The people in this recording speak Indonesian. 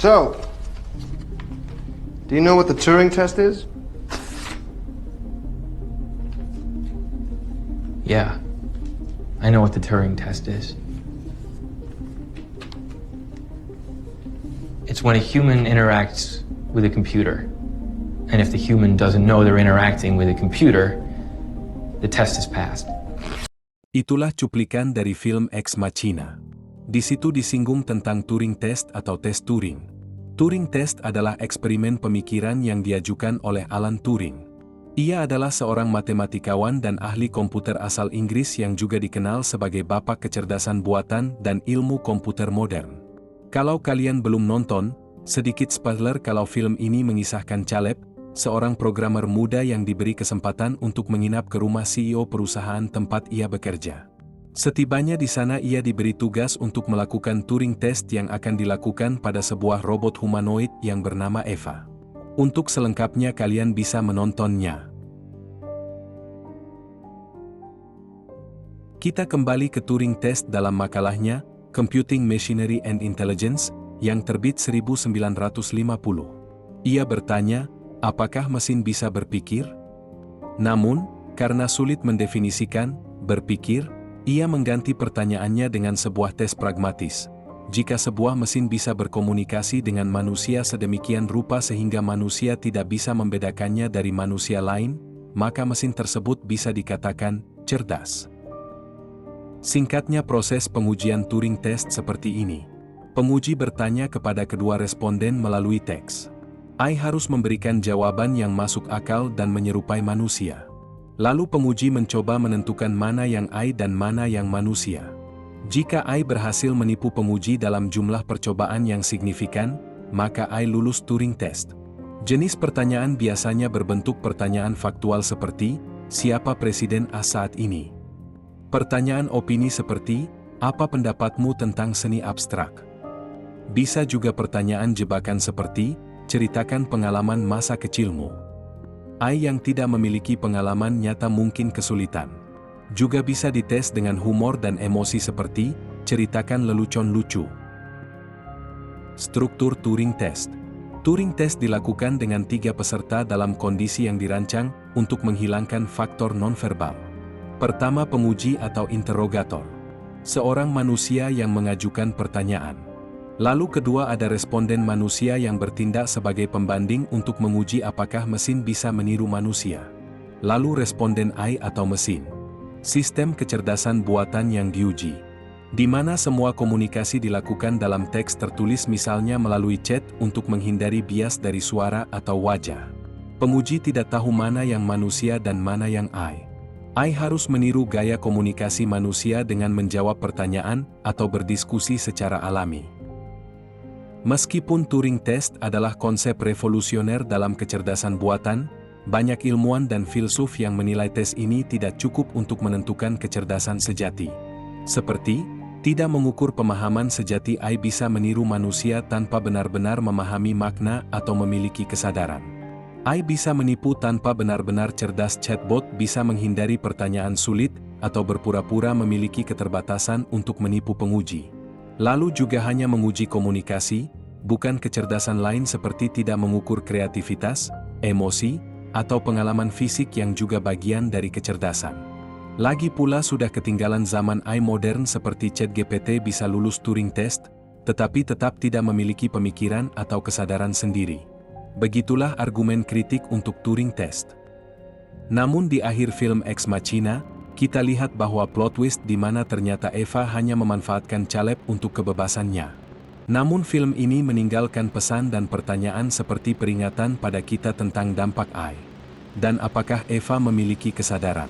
So, do you know what the Turing test is? Yeah, I know what the Turing test is. It's when a human interacts with a computer. And if the human doesn't know they're interacting with a computer, the test is passed. Itulah cuplikan dari film Ex Machina. Di situ disinggung tentang Turing test atau tes Turing. Turing test adalah eksperimen pemikiran yang diajukan oleh Alan Turing. Ia adalah seorang matematikawan dan ahli komputer asal Inggris yang juga dikenal sebagai bapak kecerdasan buatan dan ilmu komputer modern. Kalau kalian belum nonton, sedikit spoiler kalau film ini mengisahkan Caleb, seorang programmer muda yang diberi kesempatan untuk menginap ke rumah CEO perusahaan tempat ia bekerja. Setibanya di sana ia diberi tugas untuk melakukan Turing test yang akan dilakukan pada sebuah robot humanoid yang bernama Eva. Untuk selengkapnya kalian bisa menontonnya. Kita kembali ke Turing test dalam makalahnya, Computing Machinery and Intelligence, yang terbit 1950. Ia bertanya, apakah mesin bisa berpikir? Namun, karena sulit mendefinisikan berpikir, ia mengganti pertanyaannya dengan sebuah tes pragmatis. Jika sebuah mesin bisa berkomunikasi dengan manusia sedemikian rupa sehingga manusia tidak bisa membedakannya dari manusia lain, maka mesin tersebut bisa dikatakan cerdas. Singkatnya proses pengujian Turing test seperti ini. Penguji bertanya kepada kedua responden melalui teks. AI harus memberikan jawaban yang masuk akal dan menyerupai manusia. Lalu penguji mencoba menentukan mana yang AI dan mana yang manusia. Jika AI berhasil menipu penguji dalam jumlah percobaan yang signifikan, maka AI lulus Turing test. Jenis pertanyaan biasanya berbentuk pertanyaan faktual seperti, siapa Presiden A saat ini? Pertanyaan opini seperti, apa pendapatmu tentang seni abstrak? Bisa juga pertanyaan jebakan seperti, ceritakan pengalaman masa kecilmu. AI yang tidak memiliki pengalaman nyata mungkin kesulitan. Juga bisa dites dengan humor dan emosi seperti, ceritakan lelucon lucu. Struktur Turing test. Turing test dilakukan dengan 3 peserta dalam kondisi yang dirancang untuk menghilangkan faktor nonverbal. Pertama, penguji atau interrogator. Seorang manusia yang mengajukan pertanyaan. Lalu kedua, ada responden manusia yang bertindak sebagai pembanding untuk menguji apakah mesin bisa meniru manusia. Lalu responden AI atau mesin. Sistem kecerdasan buatan yang diuji, di mana semua komunikasi dilakukan dalam teks tertulis misalnya melalui chat untuk menghindari bias dari suara atau wajah. Penguji tidak tahu mana yang manusia dan mana yang AI. AI harus meniru gaya komunikasi manusia dengan menjawab pertanyaan atau berdiskusi secara alami. Meskipun Turing test adalah konsep revolusioner dalam kecerdasan buatan, banyak ilmuwan dan filsuf yang menilai tes ini tidak cukup untuk menentukan kecerdasan sejati. Seperti, tidak mengukur pemahaman sejati AI bisa meniru manusia tanpa benar-benar memahami makna atau memiliki kesadaran. AI bisa menipu tanpa benar-benar cerdas. Chatbot bisa menghindari pertanyaan sulit atau berpura-pura memiliki keterbatasan untuk menipu penguji. Lalu juga hanya menguji komunikasi, bukan kecerdasan lain seperti tidak mengukur kreativitas, emosi, atau pengalaman fisik yang juga bagian dari kecerdasan. Lagi pula sudah ketinggalan zaman AI modern seperti ChatGPT bisa lulus Turing test, tetapi tetap tidak memiliki pemikiran atau kesadaran sendiri. Begitulah argumen kritik untuk Turing test. Namun di akhir film Ex Machina, kita lihat bahwa plot twist di mana ternyata Eva hanya memanfaatkan Caleb untuk kebebasannya. Namun film ini meninggalkan pesan dan pertanyaan seperti peringatan pada kita tentang dampak AI. Dan apakah Eva memiliki kesadaran?